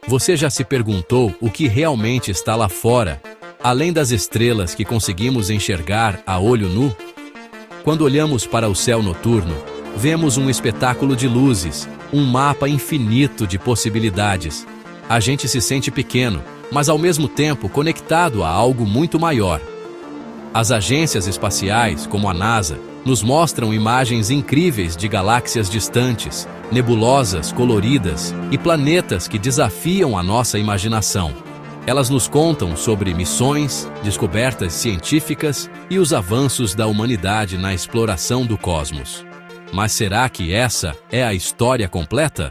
Você já se perguntou o que realmente está lá fora, além das estrelas que conseguimos enxergar a olho nu? Quando olhamos para o céu noturno, vemos um espetáculo de luzes, um mapa infinito de possibilidades. A gente se sente pequeno, mas ao mesmo tempo conectado a algo muito maior. As agências espaciais, como a NASA, nos mostram imagens incríveis de galáxias distantes, nebulosas coloridas e planetas que desafiam a nossa imaginação. Elas nos contam sobre missões, descobertas científicas e os avanços da humanidade na exploração do cosmos. Mas será que essa é a história completa?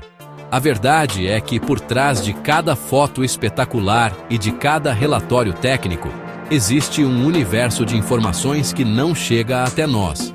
A verdade é que por trás de cada foto espetacular e de cada relatório técnico, existe um universo de informações que não chega até nós.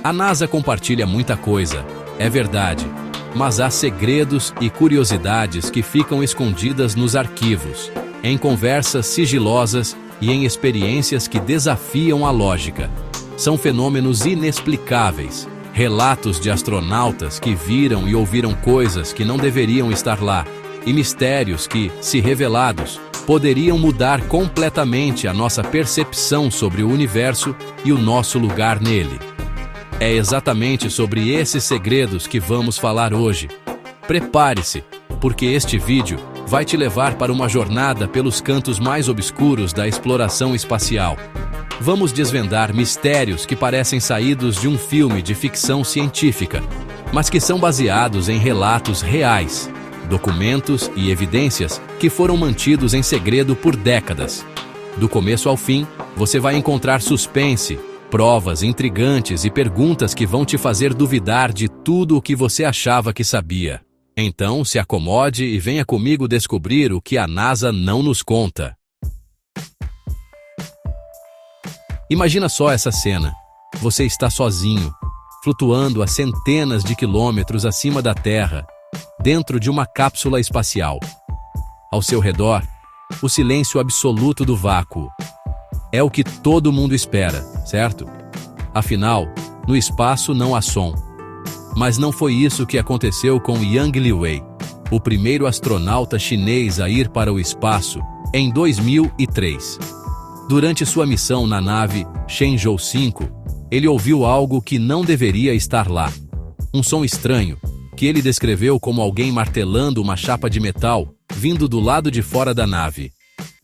A NASA compartilha muita coisa, é verdade, mas há segredos e curiosidades que ficam escondidas nos arquivos, em conversas sigilosas e em experiências que desafiam a lógica. São fenômenos inexplicáveis, relatos de astronautas que viram e ouviram coisas que não deveriam estar lá, e mistérios que, se revelados, poderiam mudar completamente a nossa percepção sobre o universo e o nosso lugar nele. É exatamente sobre esses segredos que vamos falar hoje. Prepare-se, porque este vídeo vai te levar para uma jornada pelos cantos mais obscuros da exploração espacial. Vamos desvendar mistérios que parecem saídos de um filme de ficção científica, mas que são baseados em relatos reais, documentos e evidências que foram mantidos em segredo por décadas. Do começo ao fim, você vai encontrar suspense, provas intrigantes e perguntas que vão te fazer duvidar de tudo o que você achava que sabia. Então, se acomode e venha comigo descobrir o que a NASA não nos conta. Imagina só essa cena. Você está sozinho, flutuando a centenas de quilômetros acima da Terra, dentro de uma cápsula espacial. Ao seu redor, o silêncio absoluto do vácuo. É o que todo mundo espera, certo? Afinal, no espaço não há som. Mas não foi isso que aconteceu com Yang Liwei, o primeiro astronauta chinês a ir para o espaço, em 2003. Durante sua missão na nave Shenzhou 5, ele ouviu algo que não deveria estar lá. Um som estranho, que ele descreveu como alguém martelando uma chapa de metal, vindo do lado de fora da nave.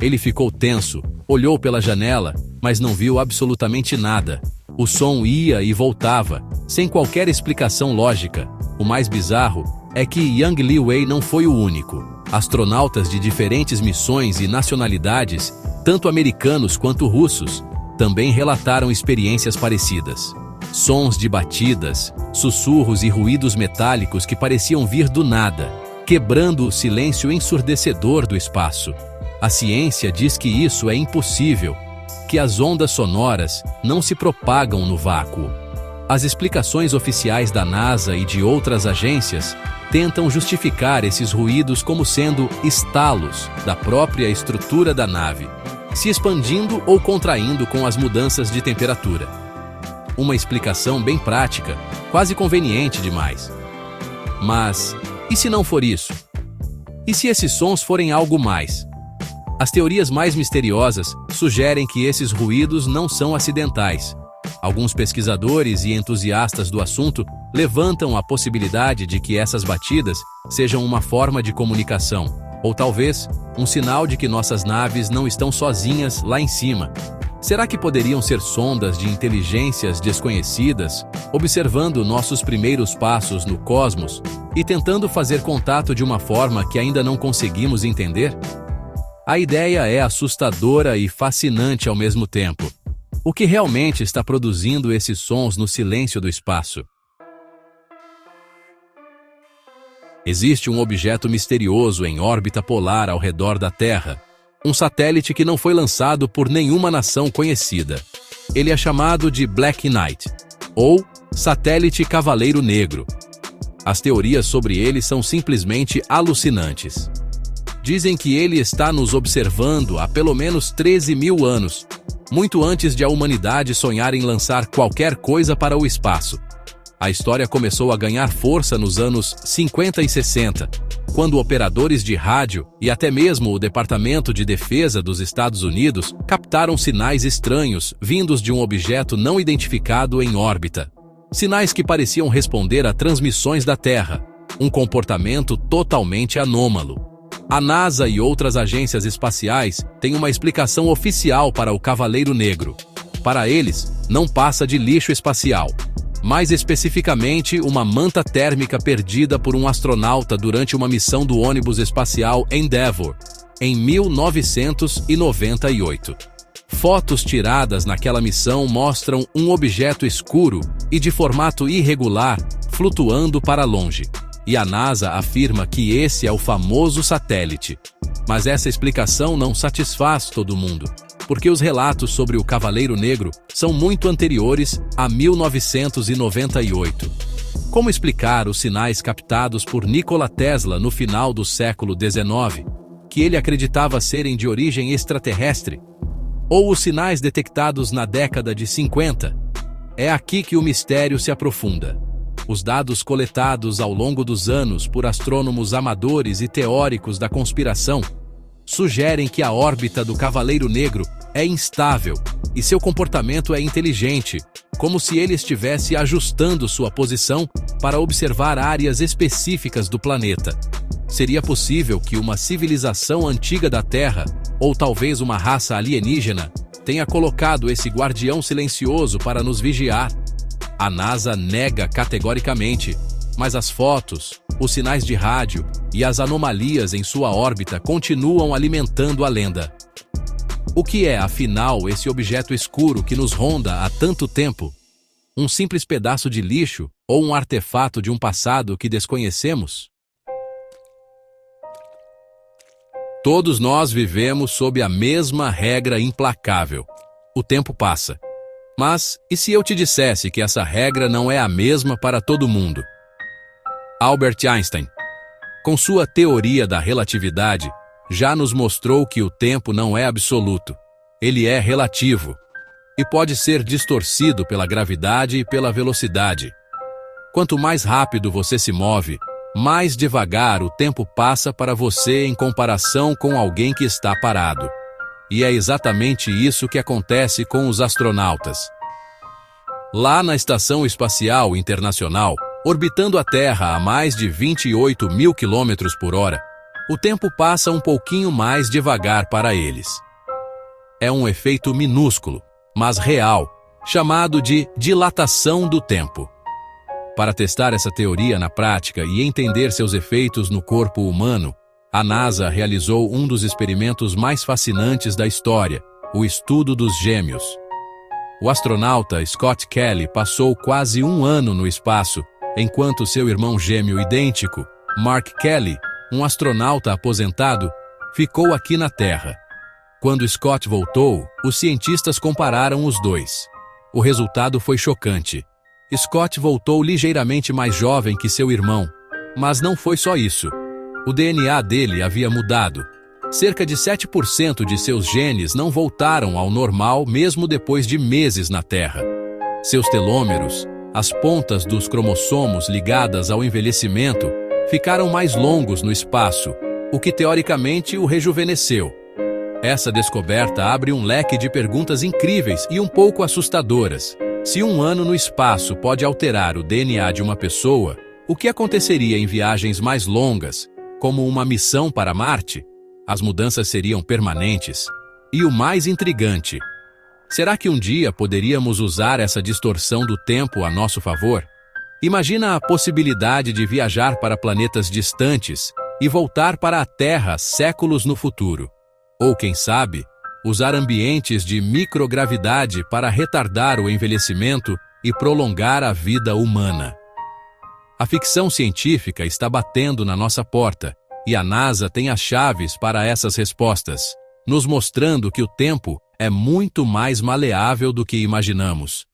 Ele ficou tenso, olhou pela janela, mas não viu absolutamente nada. O som ia e voltava, sem qualquer explicação lógica. O mais bizarro é que Yang Liwei não foi o único. Astronautas de diferentes missões e nacionalidades, tanto americanos quanto russos, também relataram experiências parecidas. Sons de batidas, sussurros e ruídos metálicos que pareciam vir do nada, quebrando o silêncio ensurdecedor do espaço. A ciência diz que isso é impossível, que as ondas sonoras não se propagam no vácuo. As explicações oficiais da NASA e de outras agências tentam justificar esses ruídos como sendo estalos da própria estrutura da nave, se expandindo ou contraindo com as mudanças de temperatura. Uma explicação bem prática, quase conveniente demais. Mas, e se não for isso? E se esses sons forem algo mais? As teorias mais misteriosas sugerem que esses ruídos não são acidentais. Alguns pesquisadores e entusiastas do assunto levantam a possibilidade de que essas batidas sejam uma forma de comunicação, ou talvez um sinal de que nossas naves não estão sozinhas lá em cima. Será que poderiam ser sondas de inteligências desconhecidas, observando nossos primeiros passos no cosmos e tentando fazer contato de uma forma que ainda não conseguimos entender? A ideia é assustadora e fascinante ao mesmo tempo. O que realmente está produzindo esses sons no silêncio do espaço? Existe um objeto misterioso em órbita polar ao redor da Terra, um satélite que não foi lançado por nenhuma nação conhecida. Ele é chamado de Black Knight, ou Satélite Cavaleiro Negro. As teorias sobre ele são simplesmente alucinantes. Dizem que ele está nos observando há pelo menos 13 mil anos, muito antes de a humanidade sonhar em lançar qualquer coisa para o espaço. A história começou a ganhar força nos anos 50 e 60, quando operadores de rádio e até mesmo o Departamento de Defesa dos Estados Unidos captaram sinais estranhos vindos de um objeto não identificado em órbita. Sinais que pareciam responder a transmissões da Terra, um comportamento totalmente anômalo. A NASA e outras agências espaciais têm uma explicação oficial para o Cavaleiro Negro. Para eles, não passa de lixo espacial. Mais especificamente, uma manta térmica perdida por um astronauta durante uma missão do ônibus espacial Endeavour, em 1998. Fotos tiradas naquela missão mostram um objeto escuro e de formato irregular flutuando para longe. E a NASA afirma que esse é o famoso satélite. Mas essa explicação não satisfaz todo mundo, porque os relatos sobre o Cavaleiro Negro são muito anteriores a 1998. Como explicar os sinais captados por Nikola Tesla no final do século XIX, que ele acreditava serem de origem extraterrestre? Ou os sinais detectados na década de 50? É aqui que o mistério se aprofunda. Os dados coletados ao longo dos anos por astrônomos amadores e teóricos da conspiração sugerem que a órbita do Cavaleiro Negro é instável e seu comportamento é inteligente, como se ele estivesse ajustando sua posição para observar áreas específicas do planeta. Seria possível que uma civilização antiga da Terra, ou talvez uma raça alienígena, tenha colocado esse guardião silencioso para nos vigiar? A NASA nega categoricamente, mas as fotos, os sinais de rádio e as anomalias em sua órbita continuam alimentando a lenda. O que é, afinal, esse objeto escuro que nos ronda há tanto tempo? Um simples pedaço de lixo ou um artefato de um passado que desconhecemos? Todos nós vivemos sob a mesma regra implacável. O tempo passa. Mas, e se eu te dissesse que essa regra não é a mesma para todo mundo? Albert Einstein, com sua teoria da relatividade, já nos mostrou que o tempo não é absoluto. Ele é relativo e pode ser distorcido pela gravidade e pela velocidade. Quanto mais rápido você se move, mais devagar o tempo passa para você em comparação com alguém que está parado. E é exatamente isso que acontece com os astronautas. Lá na Estação Espacial Internacional, orbitando a Terra a mais de 28 mil quilômetros por hora, o tempo passa um pouquinho mais devagar para eles. É um efeito minúsculo, mas real, chamado de dilatação do tempo. Para testar essa teoria na prática e entender seus efeitos no corpo humano, a NASA realizou um dos experimentos mais fascinantes da história, o estudo dos gêmeos. O astronauta Scott Kelly passou quase um ano no espaço, enquanto seu irmão gêmeo idêntico, Mark Kelly, um astronauta aposentado, ficou aqui na Terra. Quando Scott voltou, os cientistas compararam os dois. O resultado foi chocante. Scott voltou ligeiramente mais jovem que seu irmão, mas não foi só isso. O DNA dele havia mudado. Cerca de 7% de seus genes não voltaram ao normal mesmo depois de meses na Terra. Seus telômeros, as pontas dos cromossomos ligadas ao envelhecimento, ficaram mais longos no espaço, o que teoricamente o rejuvenesceu. Essa descoberta abre um leque de perguntas incríveis e um pouco assustadoras. Se um ano no espaço pode alterar o DNA de uma pessoa, o que aconteceria em viagens mais longas, como uma missão para Marte? As mudanças seriam permanentes. E o mais intrigante, será que um dia poderíamos usar essa distorção do tempo a nosso favor? Imagina a possibilidade de viajar para planetas distantes e voltar para a Terra séculos no futuro. Ou, quem sabe, usar ambientes de microgravidade para retardar o envelhecimento e prolongar a vida humana. A ficção científica está batendo na nossa porta, e a NASA tem as chaves para essas respostas, nos mostrando que o tempo é muito mais maleável do que imaginamos.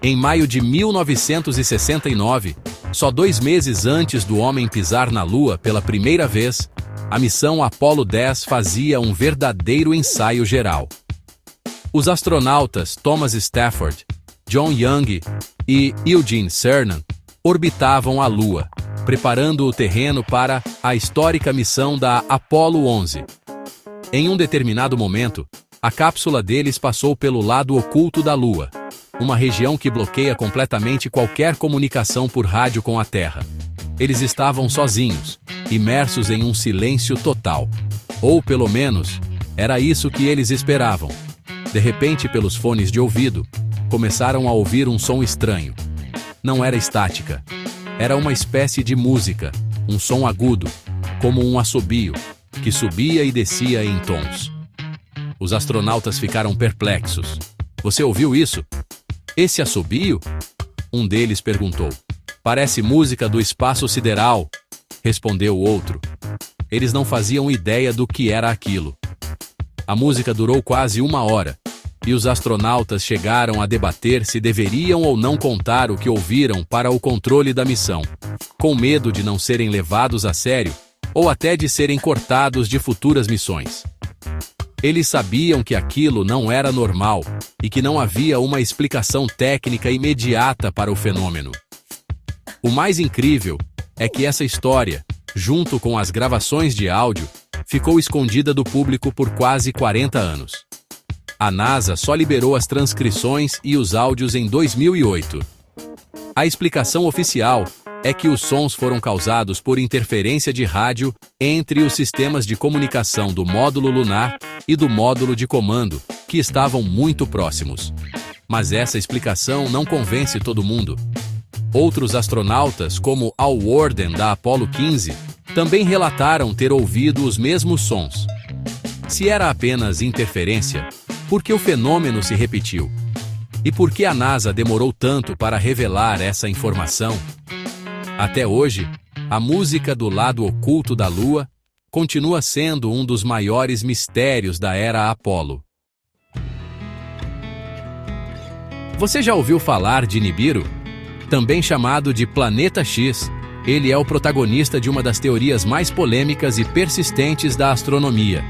Em maio de 1969, só 2 meses antes do homem pisar na Lua pela primeira vez, a missão Apollo 10 fazia um verdadeiro ensaio geral. Os astronautas Thomas Stafford, John Young e Eugene Cernan orbitavam a Lua, preparando o terreno para a histórica missão da Apollo 11. Em um determinado momento, a cápsula deles passou pelo lado oculto da Lua, uma região que bloqueia completamente qualquer comunicação por rádio com a Terra. Eles estavam sozinhos, imersos em um silêncio total. Ou, pelo menos, era isso que eles esperavam. De repente, pelos fones de ouvido, começaram a ouvir um som estranho. Não era estática. Era uma espécie de música, um som agudo, como um assobio, que subia e descia em tons. Os astronautas ficaram perplexos. Você ouviu isso? Esse assobio? Um deles perguntou. Parece música do espaço sideral, respondeu o outro. Eles não faziam ideia do que era aquilo. A música durou quase 1 hora, e os astronautas chegaram a debater se deveriam ou não contar o que ouviram para o controle da missão, com medo de não serem levados a sério ou até de serem cortados de futuras missões. Eles sabiam que aquilo não era normal e que não havia uma explicação técnica imediata para o fenômeno. O mais incrível é que essa história, junto com as gravações de áudio, ficou escondida do público por quase 40 anos. A NASA só liberou as transcrições e os áudios em 2008. A explicação oficial é que os sons foram causados por interferência de rádio entre os sistemas de comunicação do módulo lunar e do módulo de comando, que estavam muito próximos. Mas essa explicação não convence todo mundo. Outros astronautas, como Al Worden da Apollo 15, também relataram ter ouvido os mesmos sons. Se era apenas interferência, por que o fenômeno se repetiu? E por que a NASA demorou tanto para revelar essa informação? Até hoje, a música do lado oculto da Lua continua sendo um dos maiores mistérios da era Apollo. Você já ouviu falar de Nibiru? Também chamado de Planeta X, ele é o protagonista de uma das teorias mais polêmicas e persistentes da astronomia.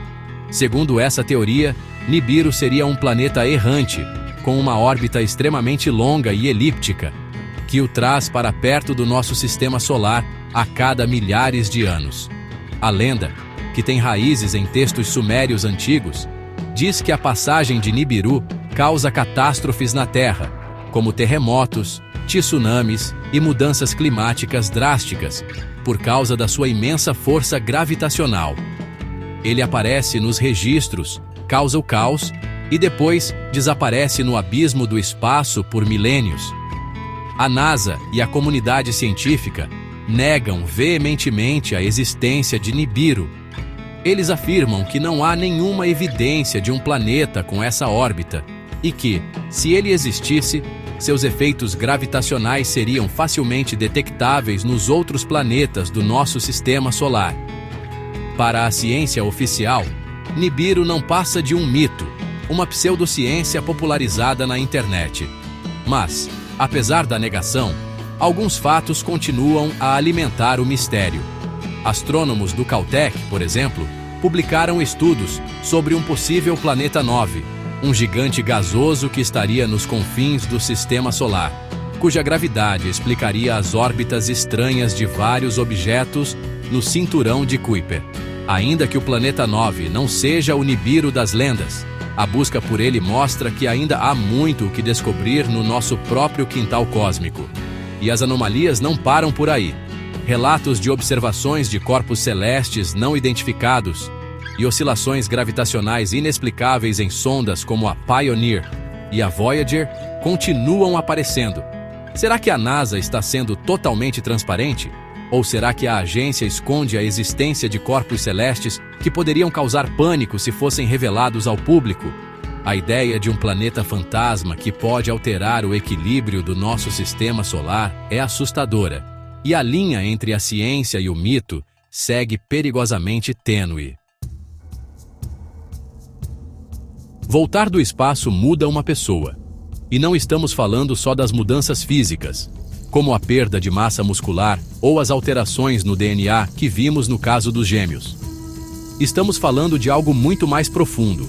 Segundo essa teoria, Nibiru seria um planeta errante, com uma órbita extremamente longa e elíptica, que o traz para perto do nosso sistema solar a cada milhares de anos. A lenda, que tem raízes em textos sumérios antigos, diz que a passagem de Nibiru causa catástrofes na Terra, como terremotos, tsunamis e mudanças climáticas drásticas, por causa da sua imensa força gravitacional. Ele aparece nos registros, causa o caos e depois desaparece no abismo do espaço por milênios. A NASA e a comunidade científica negam veementemente a existência de Nibiru. Eles afirmam que não há nenhuma evidência de um planeta com essa órbita e que, se ele existisse, seus efeitos gravitacionais seriam facilmente detectáveis nos outros planetas do nosso sistema solar. Para a ciência oficial, Nibiru não passa de um mito, uma pseudociência popularizada na internet. Mas, apesar da negação, alguns fatos continuam a alimentar o mistério. Astrônomos do Caltech, por exemplo, publicaram estudos sobre um possível planeta 9, um gigante gasoso que estaria nos confins do sistema solar, cuja gravidade explicaria as órbitas estranhas de vários objetos no cinturão de Kuiper. Ainda que o planeta 9 não seja o Nibiru das lendas, a busca por ele mostra que ainda há muito o que descobrir no nosso próprio quintal cósmico. E as anomalias não param por aí. Relatos de observações de corpos celestes não identificados e oscilações gravitacionais inexplicáveis em sondas como a Pioneer e a Voyager continuam aparecendo. Será que a NASA está sendo totalmente transparente? Ou será que a agência esconde a existência de corpos celestes que poderiam causar pânico se fossem revelados ao público? A ideia de um planeta fantasma que pode alterar o equilíbrio do nosso sistema solar é assustadora, e a linha entre a ciência e o mito segue perigosamente tênue. Voltar do espaço muda uma pessoa. E não estamos falando só das mudanças físicas, como a perda de massa muscular ou as alterações no DNA que vimos no caso dos gêmeos. Estamos falando de algo muito mais profundo,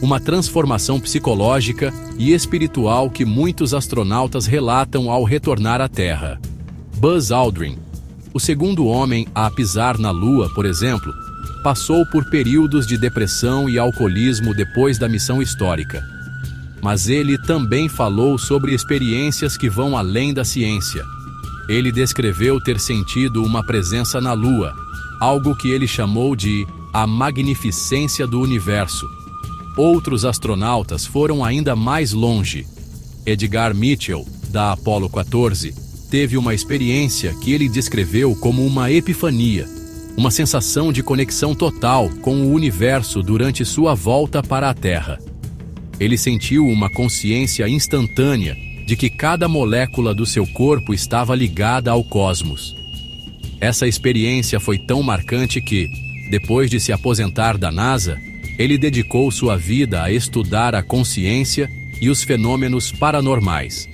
uma transformação psicológica e espiritual que muitos astronautas relatam ao retornar à Terra. Buzz Aldrin, o segundo homem a pisar na Lua, por exemplo, passou por períodos de depressão e alcoolismo depois da missão histórica. Mas ele também falou sobre experiências que vão além da ciência. Ele descreveu ter sentido uma presença na Lua, algo que ele chamou de a magnificência do universo. Outros astronautas foram ainda mais longe. Edgar Mitchell, da Apollo 14, teve uma experiência que ele descreveu como uma epifania, uma sensação de conexão total com o universo durante sua volta para a Terra. Ele sentiu uma consciência instantânea de que cada molécula do seu corpo estava ligada ao cosmos. Essa experiência foi tão marcante que, depois de se aposentar da NASA, ele dedicou sua vida a estudar a consciência e os fenômenos paranormais.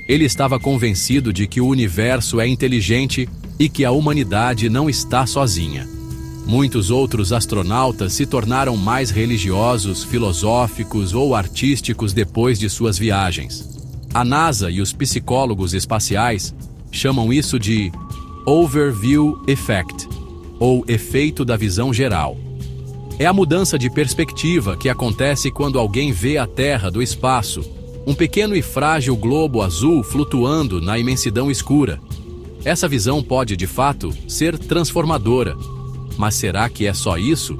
Ele estava convencido de que o universo é inteligente e que a humanidade não está sozinha. Muitos outros astronautas se tornaram mais religiosos, filosóficos ou artísticos depois de suas viagens. A NASA e os psicólogos espaciais chamam isso de Overview Effect, ou efeito da visão geral. É a mudança de perspectiva que acontece quando alguém vê a Terra do espaço, um pequeno e frágil globo azul flutuando na imensidão escura. Essa visão pode, de fato, ser transformadora. Mas será que é só isso?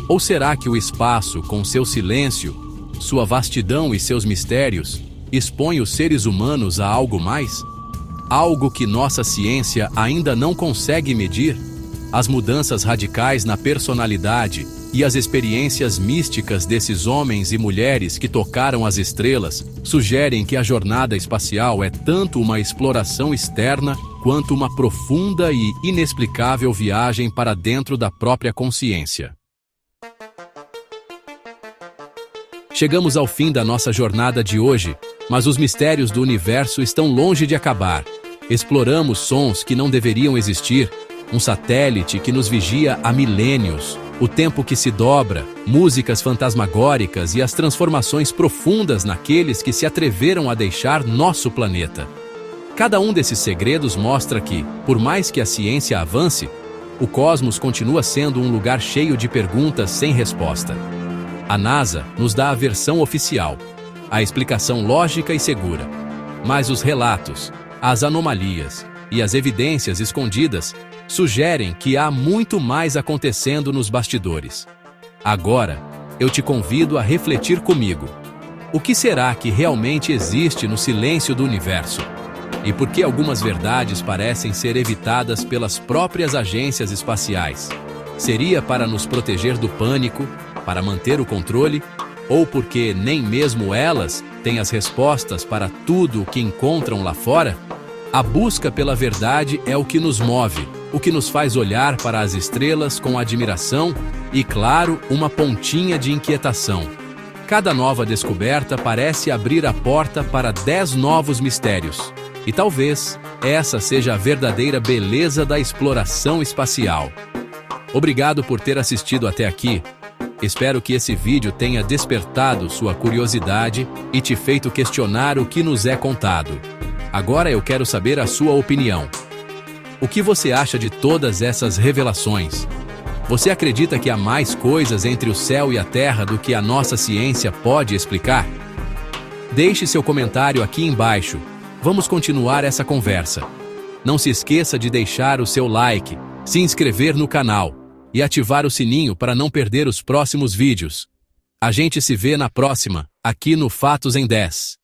Ou será que o espaço, com seu silêncio, sua vastidão e seus mistérios, expõe os seres humanos a algo mais? Algo que nossa ciência ainda não consegue medir? As mudanças radicais na personalidade e as experiências místicas desses homens e mulheres que tocaram as estrelas sugerem que a jornada espacial é tanto uma exploração externa quanto uma profunda e inexplicável viagem para dentro da própria consciência. Chegamos ao fim da nossa jornada de hoje, mas os mistérios do universo estão longe de acabar. Exploramos sons que não deveriam existir, um satélite que nos vigia há milênios, o tempo que se dobra, músicas fantasmagóricas e as transformações profundas naqueles que se atreveram a deixar nosso planeta. Cada um desses segredos mostra que, por mais que a ciência avance, o cosmos continua sendo um lugar cheio de perguntas sem resposta. A NASA nos dá a versão oficial, a explicação lógica e segura. Mas os relatos, as anomalias e as evidências escondidas sugerem que há muito mais acontecendo nos bastidores. Agora, eu te convido a refletir comigo. O que será que realmente existe no silêncio do universo? E por que algumas verdades parecem ser evitadas pelas próprias agências espaciais? Seria para nos proteger do pânico, para manter o controle, ou porque nem mesmo elas têm as respostas para tudo o que encontram lá fora? A busca pela verdade é o que nos move, o que nos faz olhar para as estrelas com admiração e, claro, uma pontinha de inquietação. Cada nova descoberta parece abrir a porta para 10 novos mistérios. E talvez essa seja a verdadeira beleza da exploração espacial. Obrigado por ter assistido até aqui. Espero que esse vídeo tenha despertado sua curiosidade e te feito questionar o que nos é contado. Agora eu quero saber a sua opinião. O que você acha de todas essas revelações? Você acredita que há mais coisas entre o céu e a terra do que a nossa ciência pode explicar? Deixe seu comentário aqui embaixo. Vamos continuar essa conversa. Não se esqueça de deixar o seu like, se inscrever no canal e ativar o sininho para não perder os próximos vídeos. A gente se vê na próxima, aqui no Fatos em 10.